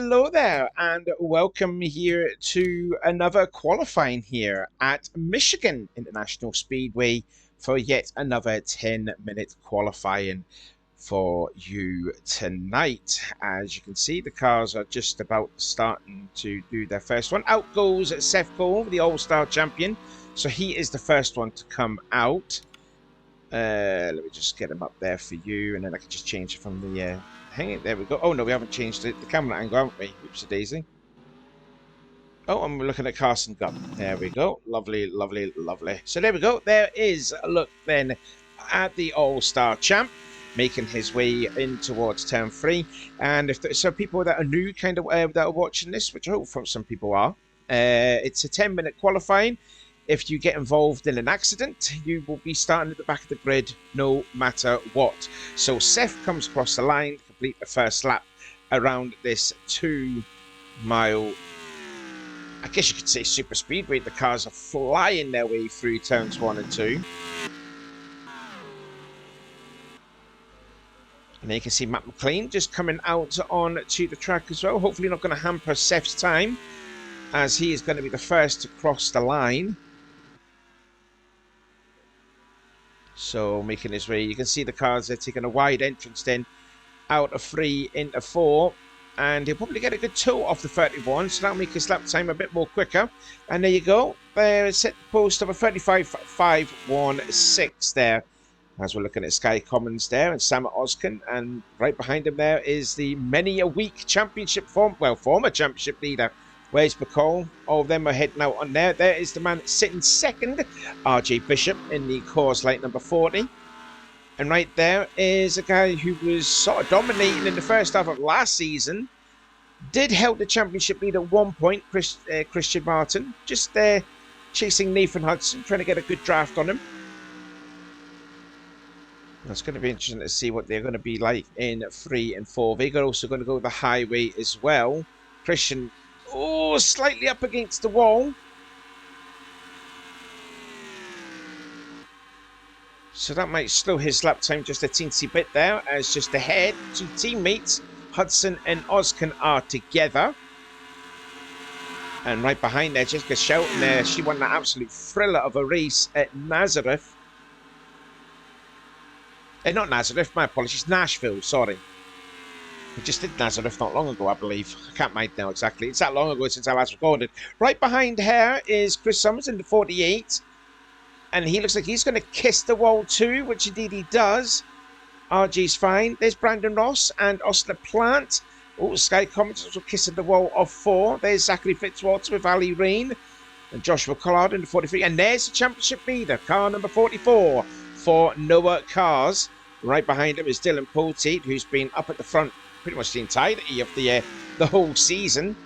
Hello there, and welcome here to another qualifying here at Michigan International Speedway for yet another 10-minute qualifying for you tonight. As you can see, the cars are just about starting to do their first one. Out goes Seth Cole, the All-Star champion. So he is the first one to come out. Let me just get him up there for you, and then I can just change it from the... hang it, there we go. Oh no, we haven't changed the camera angle, haven't we? Oops, daisy. Oh, and we're looking at Carson Gunn. There we go. Lovely, lovely, lovely. So there we go. There is a look then at the All-Star champ making his way in towards turn 3. And if there's some people that are new kind of that are watching this, which I hope some people are, it's a 10-minute qualifying. If you get involved in an accident, you will be starting at the back of the grid no matter what. So Seth comes across the line, complete the first lap around this 2-mile, I guess you could say, super speedway. The cars are flying their way through turns 1 and 2. And then you can see Matt McLean just coming out on to the track as well. Hopefully not going to hamper Seth's time, as he is going to be the first to cross the line. So making his way, you can see the cars are taking a wide entrance then out of 3 into 4, and he'll probably get a good tow off the 31, so that'll make his lap time a bit more quicker. And there you go, there is set the post of a 35.516 there, as we're looking at Sky Commons there, and Sam Oskin, and right behind him there is the many a week championship former championship leader. Where's McCall? All of them are heading out on there. There is the man sitting second, RJ Bishop, in the course light number 40. And right there is a guy who was sort of dominating in the first half of last season. Did help the championship lead at one point, Christian Martin. Just there chasing Nathan Hudson, trying to get a good draft on him. It's going to be interesting to see what they're going to be like in 3 and 4. They're also going to go the highway as well. Christian... oh, slightly up against the wall. So that might slow his lap time just a teensy bit there, as just ahead, 2 teammates, Hudson and Oskin, are together. And right behind there, Jessica Shelton there, she won that absolute thriller of a race at Nazareth. Not Nazareth, my apologies, Nashville, sorry. We just did Nazareth not long ago, I believe. I can't mind now exactly. It's that long ago since I last recorded. Right behind her is Chris Summers in the 48. And he looks like he's going to kiss the wall too, which indeed he does. RG's fine. There's Brandon Ross and Austin Plant. Oh, Sky Commons also kissing the wall of 4. There's Zachary Fitzwater with Ali Rain. And Joshua Collard in the 43. And there's the championship leader, car number 44 for Noah Cars. Right behind him is Dylan Poteet, who's been up at the front pretty much the entirety of the whole season,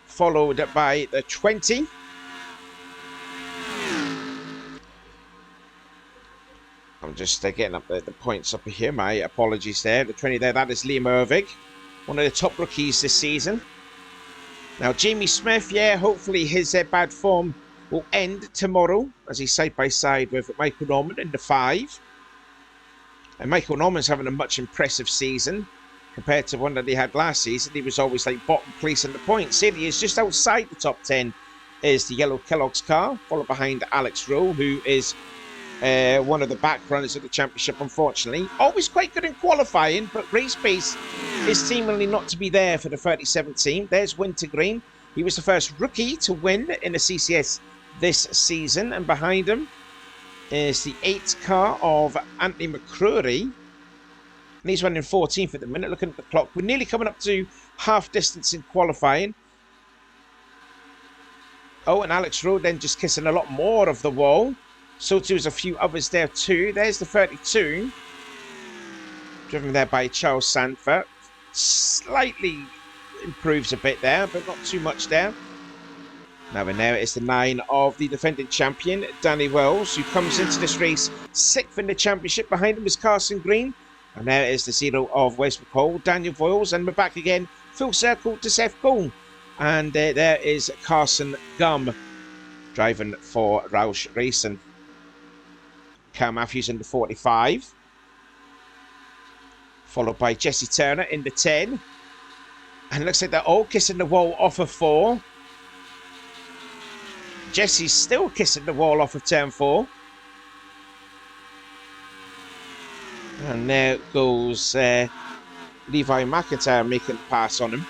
followed by the 20. I'm just getting up the points up here. My apologies there. The 20 there, that is Liam Ervig, one of the top rookies this season. Now, Jamie Smith, yeah, hopefully his bad form will end tomorrow as he's side by side with Michael Norman in the 5. And Michael Norman's having a much impressive season compared to one that he had last season. He was always like bottom place in the points. Here he is, just outside the top 10 is the yellow Kellogg's car, followed behind Alex Rowe, who is one of the back runners of the championship, unfortunately. Always quite good in qualifying, but race pace is seemingly not to be there for the 37 team. There's Wintergreen. He was the first rookie to win in the CCS this season, and behind him is the 8th car of Anthony McCrory. And he's running 14th at the minute. Looking at the clock, we're nearly coming up to half distance in qualifying. Oh, and Alex Rowe then just kissing a lot more of the wall. So too is a few others there too. There's the 32. Driven there by Charles Sanford. Slightly improves a bit there, but not too much there. Now and there is the 9 of the defending champion, Danny Wells, who comes into this race 6th in the championship. Behind him is Carson Green. And there is the 0 of Wes McCall, Daniel Voiles, and we're back again, full circle to Seth Cole. And there is Carson Gum driving for Roush Racing. Carl Matthews in the 45. Followed by Jesse Turner in the 10. And it looks like they're all kissing the wall off of 4. Jesse's still kissing the wall off of turn 4. And there goes Levi McIntyre making the pass on him.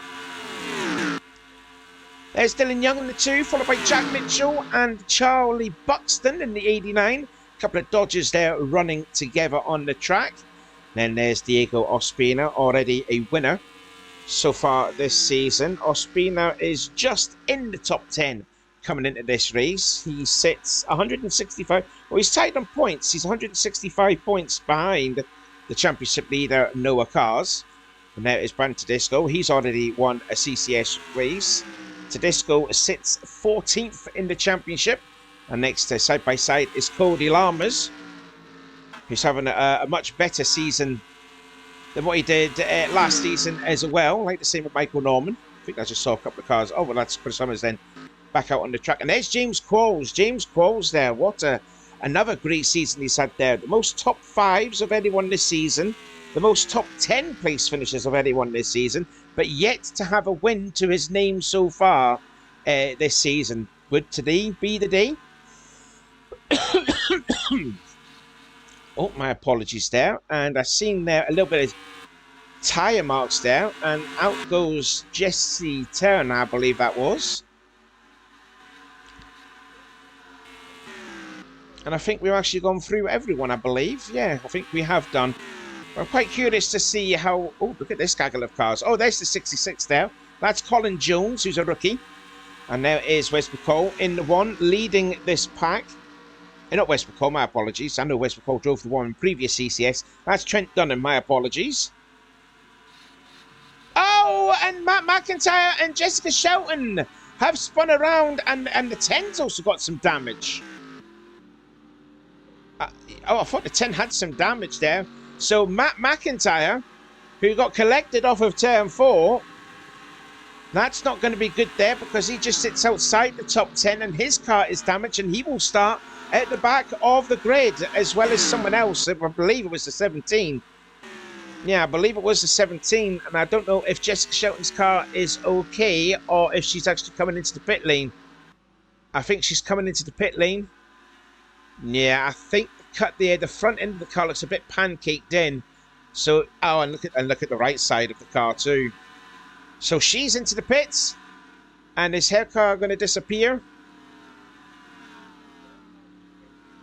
There's Dylan Young in the 2, followed by Jack Mitchell and Charlie Buxton in the 89. A couple of Dodgers there running together on the track. Then there's Diego Ospina, already a winner so far this season. Ospina is just in the top 10 coming into this race. He sits 165. Well, he's tied on points. He's 165 points behind the championship leader, Noah Cars. And there is Brandon Tedesco. He's already won a CCS race. Tedesco sits 14th in the championship. And next to side by side is Cody Lammers, who's having a much better season than what he did last season as well. Like the same with Michael Norman. I think I just saw a couple of cars. Oh, well, that's Chris Summers then back out on the track. And there's James Qualls. James Qualls there. What another great season he's had there. The most top 5s of anyone this season. The most top 10 place finishes of anyone this season. But yet to have a win to his name so far this season. Would today be the day? Oh, my apologies there. And I've seen there a little bit of tyre marks there. And out goes Jesse Turner, I believe that was. And I think we've actually gone through everyone, I believe. Yeah, I think we have done. I'm quite curious to see how... Oh, look at this gaggle of cars. Oh, there's the 66 there. That's Colin Jones, who's a rookie. And there is Wes McCall in the 1, leading this pack. Not Wes McCall, my apologies. I know Wes McCall drove the 1 in previous CCS. That's Trent Dunham, my apologies. Oh, and Matt McIntyre and Jessica Shelton have spun around, and the 10's also got some damage. Oh, I thought the 10 had some damage there. So Matt McIntyre, who got collected off of turn 4, that's not going to be good there because he just sits outside the top 10 and his car is damaged and he will start at the back of the grid as well as someone else. I believe it was the 17. Yeah, I believe it was the 17, and I don't know if Jessica Shelton's car is okay or if she's actually coming into the pit lane. I think she's coming into the pit lane. Yeah, I think the front end of the car looks a bit pancaked in. So, oh, and look at the right side of the car too. So she's into the pits, and is her car going to disappear?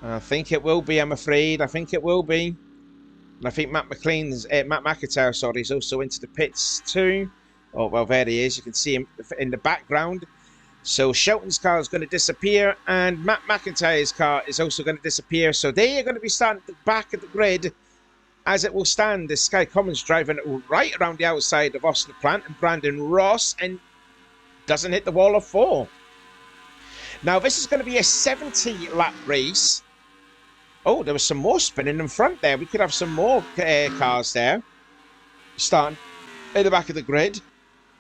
I think it will be. I'm afraid. I think it will be. And I think Matt McIntyre, sorry, is also into the pits too. Oh well, there he is. You can see him in the background. So Shelton's car is going to disappear, and Matt McIntyre's car is also going to disappear. So they are going to be starting at the back of the grid, as it will stand. This Sky Commons driving right around the outside of Austin Plant and Brandon Ross, and doesn't hit the wall of 4. Now this is going to be a 70-lap race. Oh, there was some more spinning in front there. We could have some more cars there, starting at the back of the grid.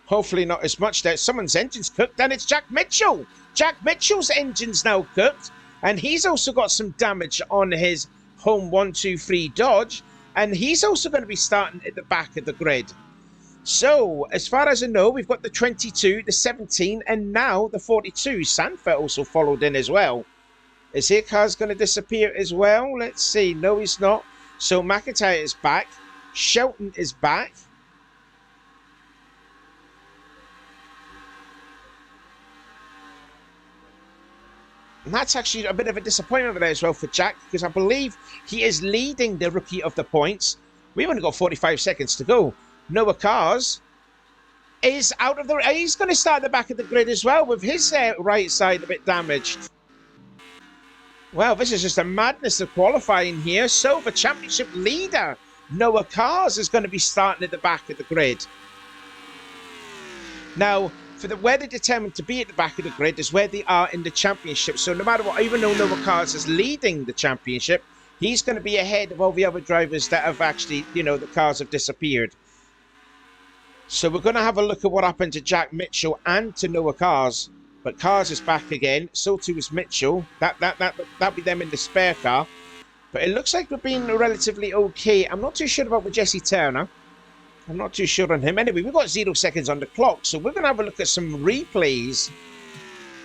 Hopefully not as much there. Someone's engine's cooked, and it's Jack Mitchell. Jack Mitchell's engine's now cooked, and he's also got some damage on his home 123 Dodge, and he's also going to be starting at the back of the grid. So, as far as I know, we've got the 22, the 17, and now the 42. Sanford also followed in as well. Is his car's going to disappear as well? Let's see. No, he's not. So, McIntyre is back. Shelton is back. And that's actually a bit of a disappointment there as well for Jack, because I believe he is leading the rookie of the points. We've only got 45 seconds to go. Noah Cars is out of the... He's going to start at the back of the grid as well, with his right side a bit damaged. Well, this is just a madness of qualifying here. So the championship leader, Noah Cars, is going to be starting at the back of the grid. Now, where they're determined to be at the back of the grid is where they are in the championship. So no matter what, even though Noah Cars is leading the championship, he's going to be ahead of all the other drivers that have actually, the cars have disappeared. So we're going to have a look at what happened to Jack Mitchell and to Noah Cars. But Cars is back again. So too is Mitchell. That'll be them in the spare car. But it looks like we're being relatively okay. I'm not too sure about with Jesse Turner. I'm not too sure on him. Anyway, we've got 0 seconds on the clock, so we're going to have a look at some replays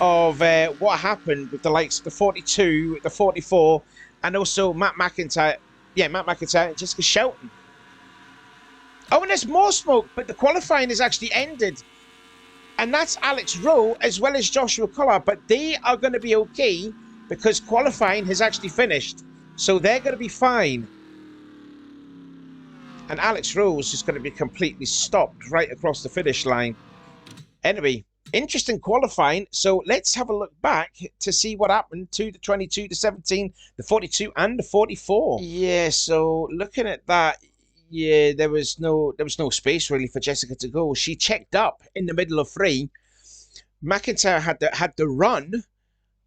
of what happened with the likes of the 42, the 44, and also Matt McIntyre. Yeah, Matt McIntyre and Jessica Shelton. Oh, and there's more smoke, but the qualifying has actually ended. And that's Alex Rowe as well as Joshua Collard, but they are going to be okay because qualifying has actually finished. So they're going to be fine. And Alex Rowe is just going to be completely stopped right across the finish line. Anyway, interesting qualifying. So let's have a look back to see what happened to the 22, the 17, the 42, and the 44. Yeah, so looking at that, yeah, there was no space really for Jessica to go. She checked up in the middle of free. McIntyre had the run,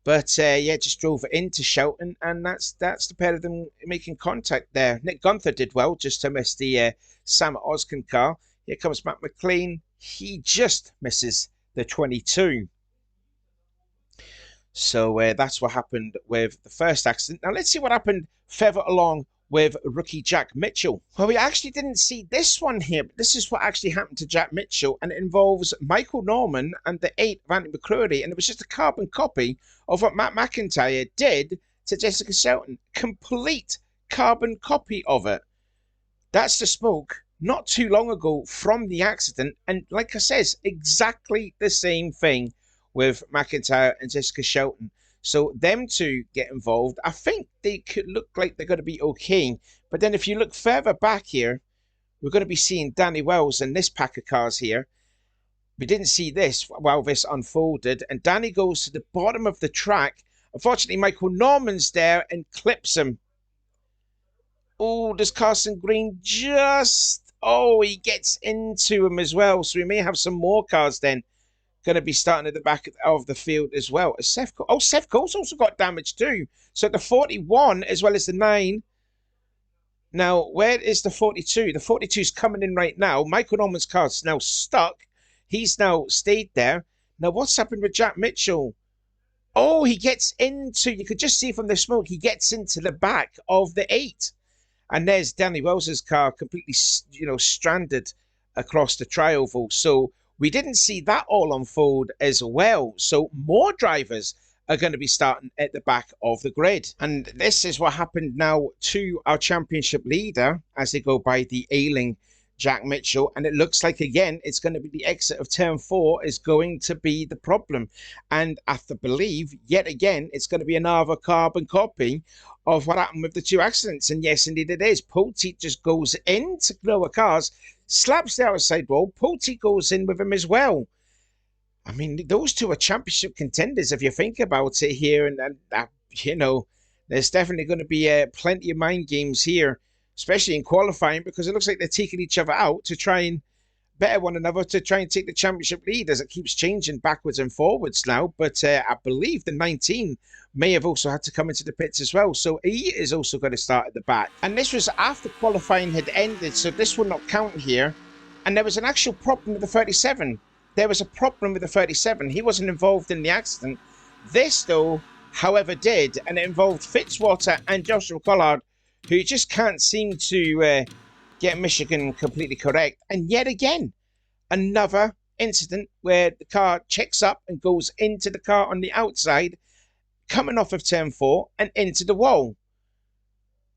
but yeah, just drove it into Shelton, and that's the pair of them making contact there. Nick Gunther did well just to miss the Sam Oskin car. Here comes Matt McLean. He just misses the 22. So that's what happened with the first accident. Now let's see what happened further along with rookie Jack Mitchell. Well, we actually didn't see this one here, but this is what actually happened to Jack Mitchell, and it involves Michael Norman and the 8 of Andy McCreary, and it was just a carbon copy of what Matt McIntyre did to Jessica Shelton. Complete carbon copy of it. That's the smoke not too long ago from the accident, and like I says, exactly the same thing with McIntyre and Jessica Shelton. So them two get involved. I think they could look like they're going to be okay. But then if you look further back here, we're going to be seeing Danny Wells and this pack of cars here. We didn't see this while this unfolded. And Danny goes to the bottom of the track. Unfortunately, Michael Norman's there and clips him. Oh, does Carson Green just... Oh, he gets into him as well. So we may have some more cars then going to be starting at the back of the field as well. Seth Cole's also got damage too. So the 41 as well as the 9. Now, where is the 42? The 42's coming in right now. Michael Norman's car's now stuck. He's now stayed there. Now, what's happened with Jack Mitchell? Oh, he gets into, you could just see from the smoke, he gets into the back of the 8. And there's Danny Wells's car completely, stranded across the trioval. So we didn't see that all unfold as well. So more drivers are going to be starting at the back of the grid. And this is what happened now to our championship leader as they go by the ailing Jack Mitchell. And it looks like, again, it's going to be the exit of turn 4 is going to be the problem. And I believe, yet again, it's going to be another carbon copy of what happened with the 2 accidents. And yes, indeed it is. Poteet just goes into lower cars, slaps the outside wall. Poteet goes in with him as well. I mean, those 2 are championship contenders if you think about it here. And there's definitely going to be plenty of mind games here, especially in qualifying, because it looks like they're taking each other out to try and better one another, to try and take the championship lead as it keeps changing backwards and forwards now. But I believe the 19 may have also had to come into the pits as well. So he is also going to start at the back. And this was after qualifying had ended, so this will not count here. And there was an actual problem with the 37. There was a problem with the 37. He wasn't involved in the accident. This, though, however, did. And it involved Fitzwater and Joshua Collard, who just can't seem to get Michigan completely correct. And yet again, another incident where the car checks up and goes into the car on the outside, coming off of turn 4 and into the wall.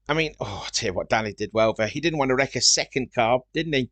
I mean, I'll tell you what, Danny did well there. He didn't want to wreck a second car, didn't he?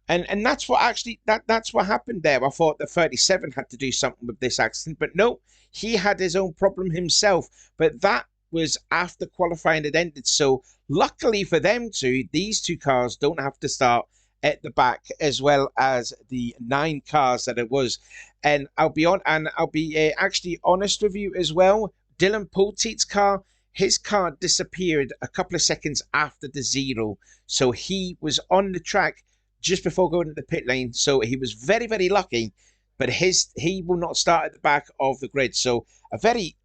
And that's what actually, that's what happened there. I thought the 37 had to do something with this accident, but no, he had his own problem himself. But that was after qualifying had ended. So luckily for them two, these 2 cars don't have to start at the back, as well as the 9 cars that it was. And I'll be actually honest with you as well. Dylan Poteet's car, his car disappeared a couple of seconds after the 0. So he was on the track just before going to the pit lane. So he was very, very lucky, but he will not start at the back of the grid. So a very,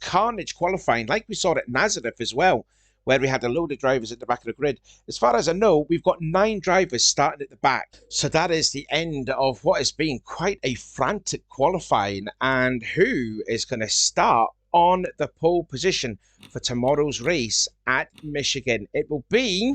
carnage qualifying, like we saw at Nazareth as well, where we had a load of drivers at the back of the grid. As far as I know, we've got 9 drivers starting at the back. So that is the end of what has been quite a frantic qualifying. And who is going to start on the pole position for tomorrow's race at Michigan? It will be...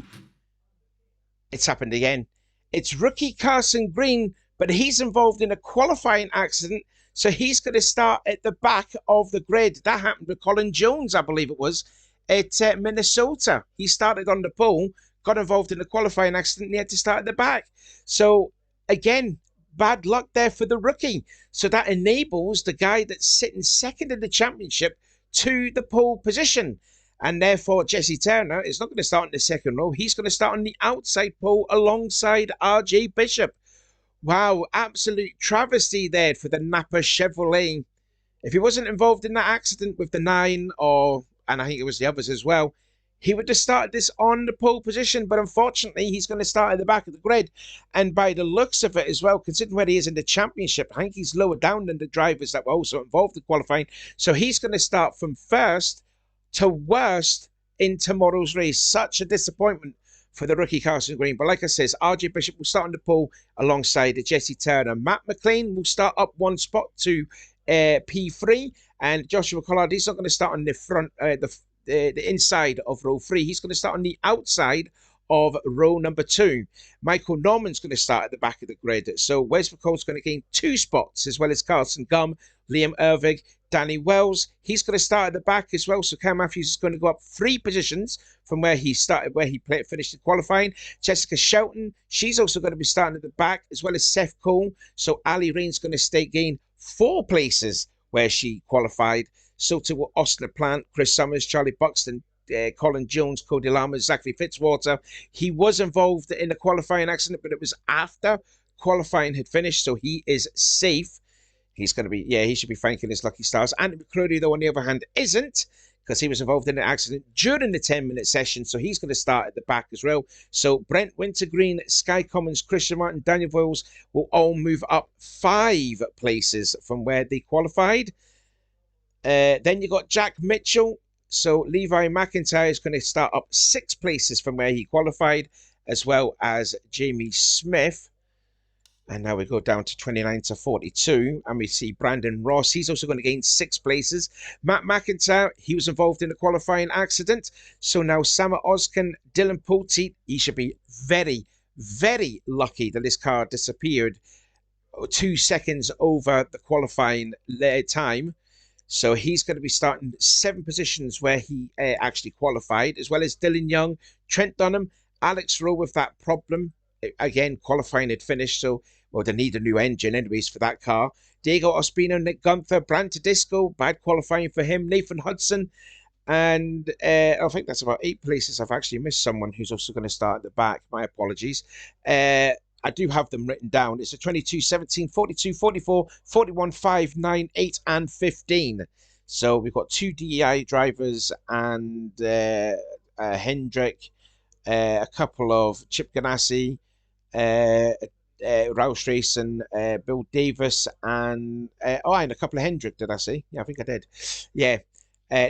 It's happened again. It's rookie Carson Green, but he's involved in a qualifying accident. So he's going to start at the back of the grid. That happened with Colin Jones, I believe it was, at Minnesota. He started on the pole, got involved in a qualifying accident, and he had to start at the back. So again, bad luck there for the rookie. So that enables the guy that's sitting second in the championship to the pole position. And therefore, Jesse Turner is not going to start in the second row. He's going to start on the outside pole alongside RJ Bishop. Wow, absolute travesty there for the Napa Chevrolet. If he wasn't involved in that accident with the nine, and I think it was the others as well, he would have started this on the pole position. But unfortunately, he's going to start at the back of the grid. And by the looks of it as well, considering where he is in the championship, I think he's lower down than the drivers that were also involved in qualifying. So he's going to start from first to worst in tomorrow's race. Such a disappointment for the rookie Carson Green. But like I says, RJ Bishop will start on the pole alongside Jesse Turner. Matt McLean will start up one spot to P3, and Joshua Collard, he's not going to start on the front, the inside of row 3. He's going to start on the outside of row number 2. Michael Norman's going to start at the back of the grid. So Wes McCall's going to gain 2 spots, as well as Carson Gum, Liam Ervig, Danny Wells. He's going to start at the back as well. So Cam Matthews is going to go up 3 positions from where he started, where he finished the qualifying. Jessica Shelton, she's also going to be starting at the back, as well as Seth Cole. So Ali Rain's going to gain 4 places where she qualified. So to Austin Plant, Chris Summers, Charlie Buxton, Colin Jones, Cody Lama, Zachary Fitzwater. He was involved in a qualifying accident, but it was after qualifying had finished, so he is safe. He's going to be, he should be thanking his lucky stars. Andy McCready, though, on the other hand, isn't, because he was involved in an accident during the 10-minute session, so he's going to start at the back as well. So Brent Wintergreen, Sky Commons, Christian Martin, Daniel Voiles will all move up 5 places from where they qualified. Then you got Jack Mitchell. So Levi McIntyre is going to start up 6 places from where he qualified, as well as Jamie Smith. And now we go down to 29 to 42, and we see Brandon Ross. He's also going to gain 6 places. Matt McIntyre, he was involved in a qualifying accident. So now Sama Oskin, Dylan Poteet, he should be very, very lucky that this car disappeared 2 seconds over the qualifying time. So he's going to be starting 7 positions where he actually qualified, as well as Dylan Young, Trent Dunham, Alex Rowe with that problem. Again, qualifying had finished, so they need a new engine anyways for that car. Diego Ospino, Nick Gunther, Brand Tedesco, bad qualifying for him. Nathan Hudson, and I think that's about 8 places. I've actually missed someone who's also going to start at the back. My apologies. I do have them written down. It's a 22, 17, 42, 44, 41, 5, 9, 8, and 15. So we've got 2 DEI drivers and Hendrick, a couple of Chip Ganassi, Rouse Racing, Bill Davis, and a couple of Hendrick, did I say? Yeah, I think I did. Yeah.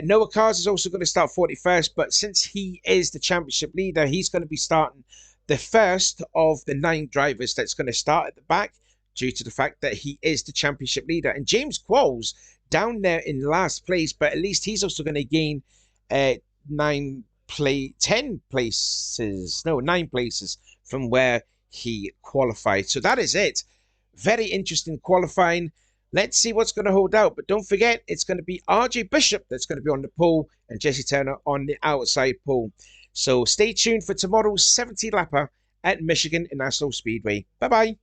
Noah Cars is also going to start 41st, but since he is the championship leader, he's going to be starting the first of the 9 drivers that's going to start at the back, due to the fact that he is the championship leader. And James Qualls down there in last place, but at least he's also going to gain 9 places from where he qualified. So that is it. Very interesting qualifying. Let's see what's going to hold out. But don't forget, it's going to be RJ Bishop that's going to be on the pole and Jesse Turner on the outside pole. So stay tuned for tomorrow's 70 lapper at Michigan International Speedway. Bye-bye.